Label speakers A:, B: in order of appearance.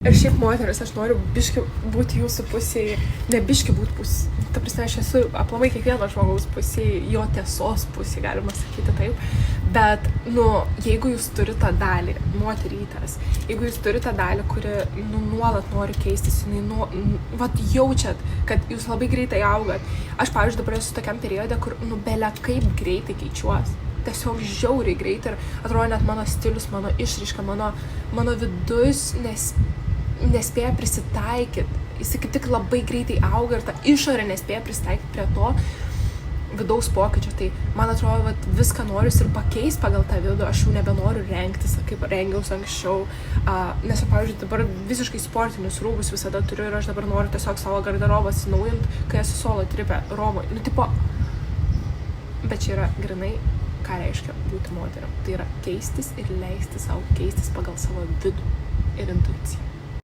A: Ir šiaip moteris, aš noriu biški būti jūsų pusėje, ne biški būti pusėje. Ta prasme, aš esu aplamai kiekvieno žmogaus pusėje, jo tiesos pusėje, galima sakyti taip. Bet, jeigu jūs turite tą dalį, moterytės, jeigu jūs turite tą dalį, kuri, nuolat nori keistis, jaučiat, kad jūs labai greitai augat. Aš, pavyzdžiui, dabar esu tokiam periode, kur, bele kaip greitai keičiuos. Tiesiog žiauriai greitai ir atrodo net mano stilius, mano išraiška, mano vidus nespėja prisitaikyti. Jis kaip tik labai greitai auga ir ta išorė nespėja prisitaikyti prie to vidaus pokyčio. Tai man atrodo, kad viską noriu ir pakeis pagal tą vidų. Aš jau nebenoriu rengtis, kaip rengiausi anksčiau. Nes, pavyzdžiui, dabar visiškai sportinius rūbus visada turiu ir aš dabar noriu tiesiog savo garderobą atsinaujinti, kai esu solo tripe Romoj. Bet čia yra grinai, ką reiškia būti moterim. Tai yra keistis ir leisti savo keistis pagal savo vidų ir intuiciją.